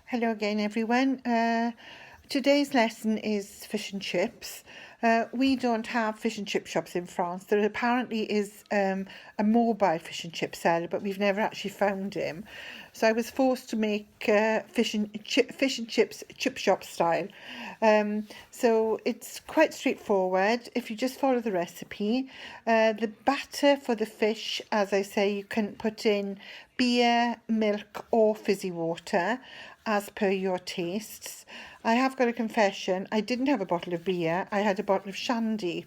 Hello again, everyone. Today's lesson is fish and chips. We don't have fish and chip shops in France. There apparently is a mobile fish and chip seller, but we've never actually found him. So I was forced to make fish and chips chip shop style. So it's quite straightforward. If you just follow the recipe, the batter for the fish, as I say, you can put in beer, milk or fizzy water as per your tastes. I have got a confession, I didn't have a bottle of beer, I had a bottle of shandy.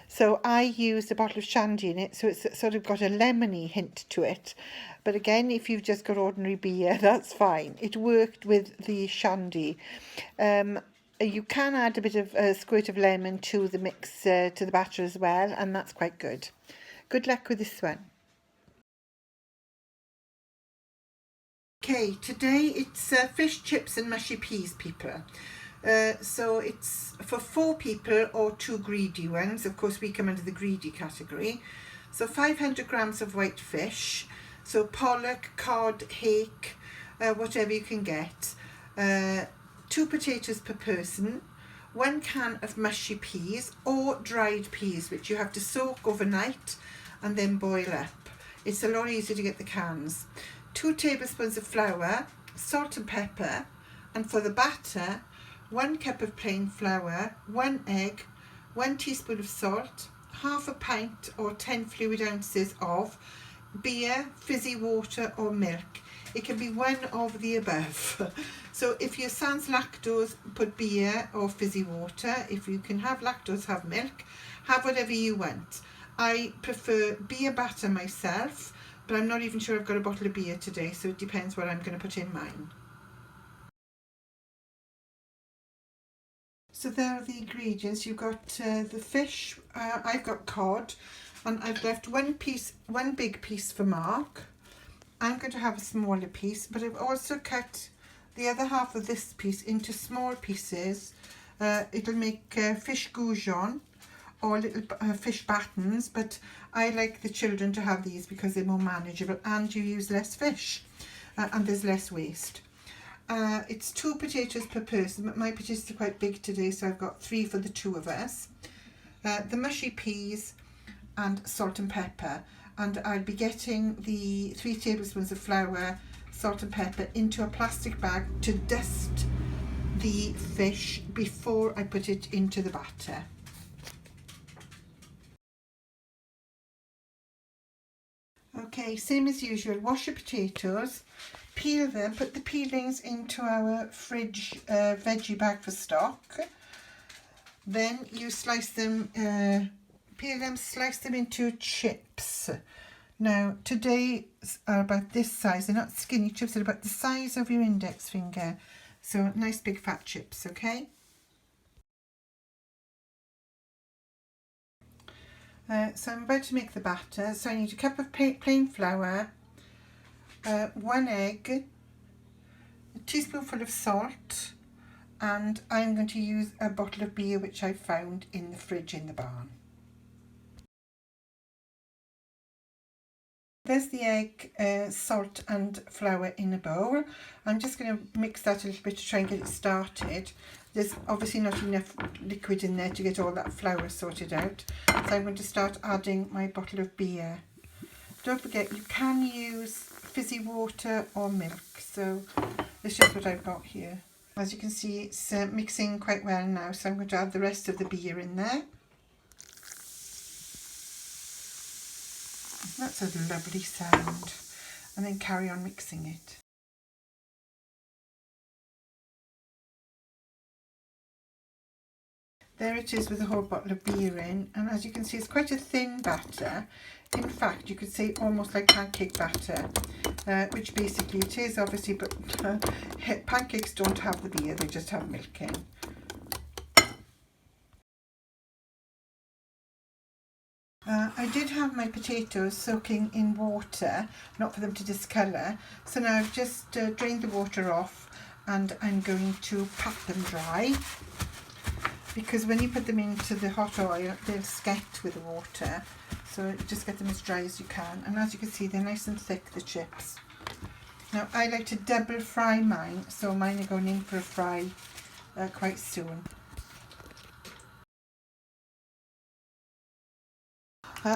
So I used a bottle of shandy in it, so it's sort of got a lemony hint to it. But again, if you've just got ordinary beer, that's fine. It worked with the shandy. You can add a bit of a squirt of lemon to the mix, to the batter as well, and that's quite good. Good luck with this one. Okay, today it's fish, chips and mushy peas, people. So it's for 4 people or 2 greedy ones. Of course, we come under the greedy category. So 500 grams of white fish. So pollock, cod, hake, whatever you can get. 2 potatoes per person. 1 can of mushy peas or dried peas, which you have to soak overnight and then boil up. It's a lot easier to get the cans. 2 tablespoons of flour, salt and pepper, and for the batter, 1 cup of plain flour, 1 egg, 1 teaspoon of salt, half a pint or 10 fluid ounces of beer, fizzy water or milk. It can be one of the above. So if you're sans lactose, put beer or fizzy water. If you can have lactose, have milk. Have whatever you want. I prefer beer batter myself, but I'm not even sure I've got a bottle of beer today, so it depends what I'm going to put in mine. So there are the ingredients. You've got the fish, I've got cod, and I've left one big piece for Mark. I'm going to have a smaller piece, but I've also cut the other half of this piece into small pieces. It'll make fish goujon or little fish battens, but I like the children to have these because they're more manageable and you use less fish and there's less waste. It's 2 potatoes per person, but my potatoes are quite big today, so I've got 3 for the 2 of us. The mushy peas and salt and pepper, and I'll be getting the 3 tablespoons of flour, salt and pepper into a plastic bag to dust the fish before I put it into the batter. Okay, same as usual, wash your potatoes, peel them, put the peelings into our fridge veggie bag for stock. Then you slice them, peel them, slice them into chips. Now, today are about this size. They're not skinny chips, they're about the size of your index finger. So nice big fat chips, okay? So I'm about to make the batter. So I need a cup of plain flour, 1 egg, a teaspoonful of salt, and I'm going to use a bottle of beer which I found in the fridge in the barn. There's the egg, salt and flour in a bowl. I'm just going to mix that a little bit to try and get it started. There's obviously not enough liquid in there to get all that flour sorted out. So I'm going to start adding my bottle of beer. Don't forget, you can use fizzy water or milk. So it's just what I've got here. As you can see, it's mixing quite well now. So I'm going to add the rest of the beer in there. That's a lovely sound. And then carry on mixing it. There it is with a whole bottle of beer in, and as you can see, it's quite a thin batter. In fact, you could say almost like pancake batter, which basically it is, obviously, but pancakes don't have the beer, they just have milk in. I did have my potatoes soaking in water, not for them to discolour, so now I've just drained the water off and I'm going to pat them dry. Because when you put them into the hot oil, they'll skate with the water. So just get them as dry as you can. And as you can see, they're nice and thick, the chips. Now I like to double fry mine, so mine are going in for a fry quite soon.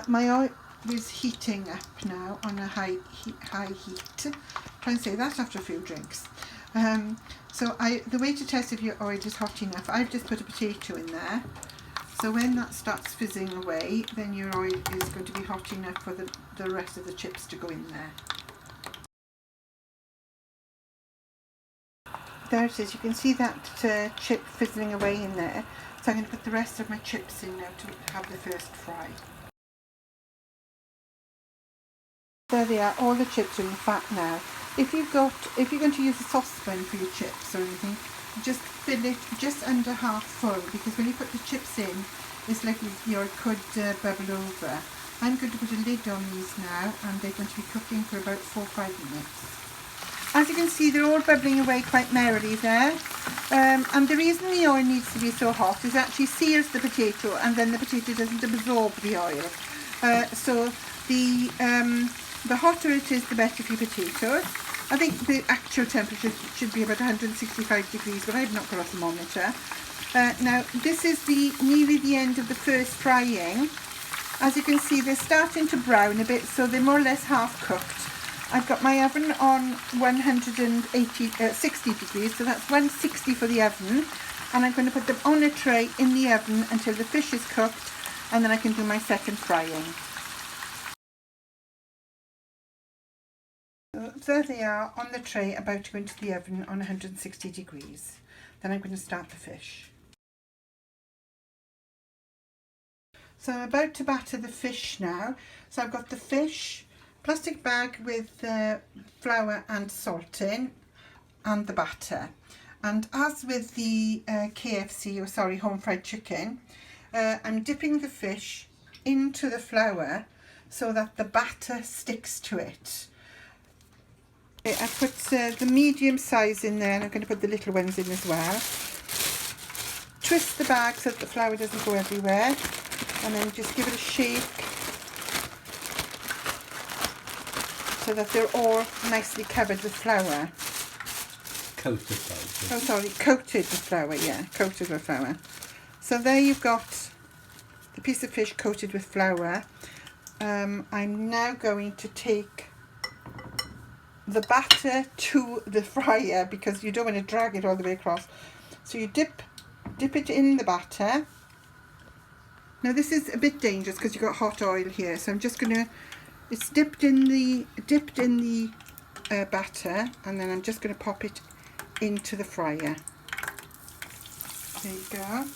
My oil is heating up now on a high heat. Try and say that after a few drinks. So the way to test if your oil is hot enough, I've just put a potato in there. So when that starts fizzing away, then your oil is going to be hot enough for the rest of the chips to go in there. There it is, you can see that chip fizzling away in there. So I'm going to put the rest of my chips in now to have the first fry. There they are, all the chips are in the fat now. If you're going to use a saucepan for your chips or anything, just fill it just under half full, because when you put the chips in, it's like it could bubble over. I'm going to put a lid on these now, and they're going to be cooking for about 4 or 5 minutes. As you can see, they're all bubbling away quite merrily there. And the reason the oil needs to be so hot is it actually sears the potato, and then the potato doesn't absorb the oil. So the hotter it is, the better for your potatoes. I think the actual temperature should be about 165 degrees, but I've not got a thermometer. Now, this is nearly the end of the first frying. As you can see, they're starting to brown a bit, so they're more or less half cooked. I've got my oven on 60 degrees, so that's 160 for the oven. And I'm going to put them on a tray in the oven until the fish is cooked, and then I can do my second frying. So there they are on the tray, about to go into the oven on 160 degrees. Then I'm going to start the fish. So I'm about to batter the fish now. So I've got the fish, plastic bag with flour and salt in, and the batter. And as with the home fried chicken, I'm dipping the fish into the flour so that the batter sticks to it. I put the medium size in there, and I'm going to put the little ones in as well. Twist the bag so that the flour doesn't go everywhere, and then just give it a shake so that they're all nicely covered with flour. Coated though. Oh sorry, coated with flour, yeah, coated with flour. So there you've got the piece of fish coated with flour. I'm now going to take the batter to the fryer, because you don't want to drag it all the way across. So you dip it in the batter. Now this is a bit dangerous because you've got hot oil here, so I'm just gonna, it's dipped in the batter, and then I'm just gonna pop it into the fryer. There you go.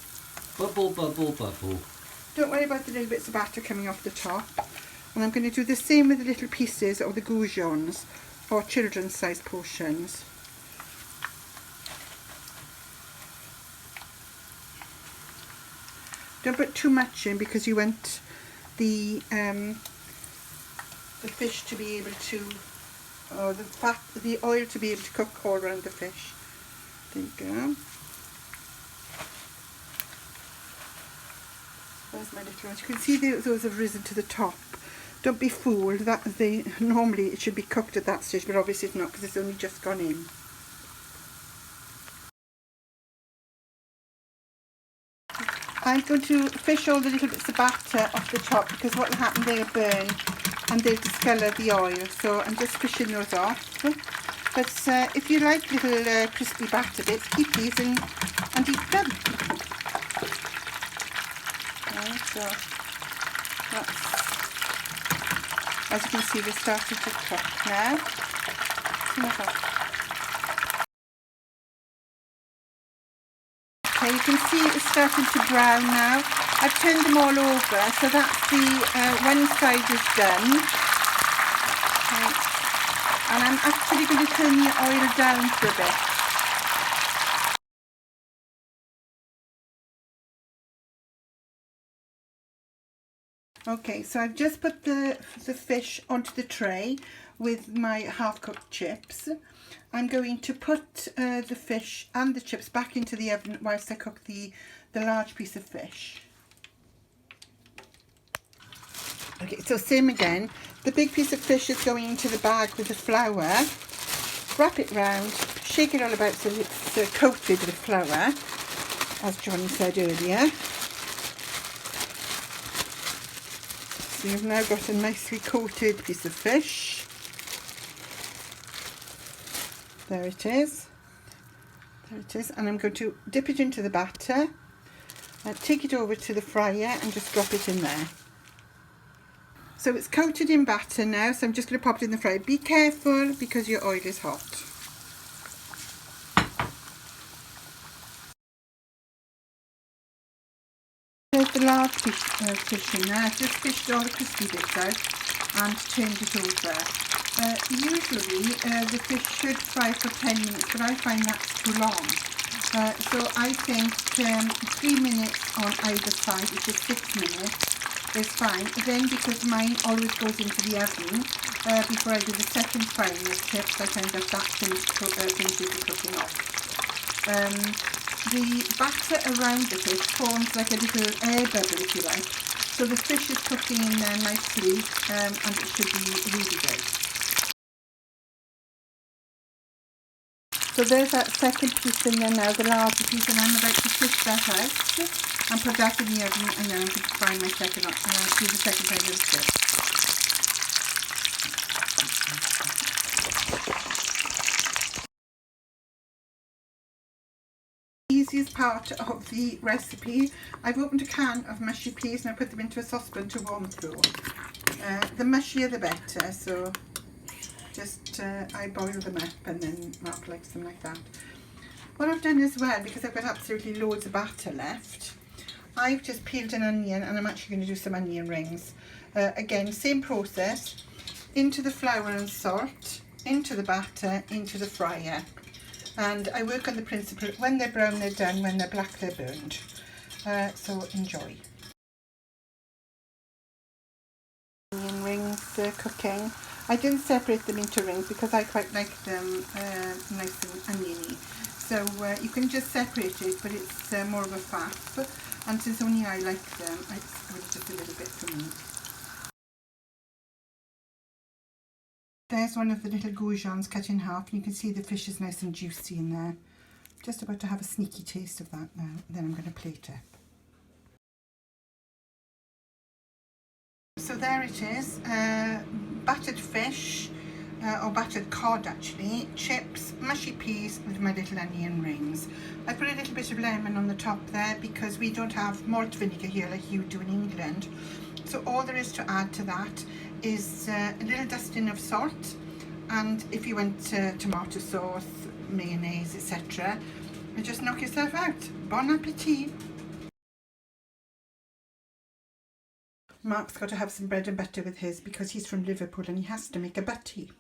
Bubble, bubble, bubble. Don't worry about the little bits of batter coming off the top. And I'm going to do the same with the little pieces, or the goujons, or children's size portions. Don't put too much in, because you want the fish to be able to, or the oil to be able to cook all around the fish. There you go. There's my little ones. You can see those have risen to the top. Don't be fooled, normally it should be cooked at that stage, but obviously it's not, because it's only just gone in. I'm going to fish all the little bits of batter off the top, because what will happen, they'll burn and they'll discolour the oil, so I'm just fishing those off. But if you like little crispy batter bits, keep these and eat them. Okay, so that's, as you can see, they're starting to cook now. Okay, you can see it's starting to brown now. I've turned them all over, so that's the one side is done. Okay. And I'm actually going to turn the oil down for a bit. Okay, so I've just put the fish onto the tray with my half-cooked chips. I'm going to put the fish and the chips back into the oven whilst I cook the large piece of fish. Okay, so same again. The big piece of fish is going into the bag with the flour. wrap it round, shake it all about so it's coated with flour, as Johnny said earlier. So you've now got a nicely coated piece of fish. There it is. There it is. And I'm going to dip it into the batter, take it over to the fryer and just drop it in there. So it's coated in batter now, so I'm just going to pop it in the fryer. Be careful because your oil is hot. There's the large fish in there. I've just fished all the crispy bits out and turned it over. Usually the fish should fry for 10 minutes, but I find that's too long. So I think 3 minutes on either side, which is 6 minutes, is fine. Then because mine always goes into the oven before I do the second frying of chips, I find that finishes the cooking off. The batter around the fish forms like a little air bubble, if you like. So the fish is cooking in there nicely and it should be really good. So there's that second piece in there now, the larger piece, and I'm about to fish that out and put that in the oven, and then I'm going to fry my second, do the second kind of chip. Easiest part of the recipe, I've opened a can of mushy peas and I put them into a saucepan to warm through. The mushier the better, so just I boil them up and then Mark likes them like that. What I've done as well, because I've got absolutely loads of batter left, I've just peeled an onion and I'm actually going to do some onion rings. Again, same process, into the flour and salt, into the batter, into the fryer. And I work on the principle, when they're brown they're done, when they're black they're burned. So enjoy. Onion rings cooking. I didn't separate them into rings because I quite like them nice and oniony. So you can just separate it, but it's more of a faff. And since only I like them, it's just a little bit for me. There's one of the little goujons cut in half, and you can see the fish is nice and juicy in there. Just about to have a sneaky taste of that now, and then I'm going to plate it. So there it is, battered fish, or battered cod actually, chips, mushy peas with my little onion rings. I put a little bit of lemon on the top there because we don't have malt vinegar here like you do in England. So all there is to add to that is a little dusting of salt, and if you want tomato sauce, mayonnaise, etc., and just knock yourself out. Bon appetit! Mark's got to have some bread and butter with his because he's from Liverpool and he has to make a butty.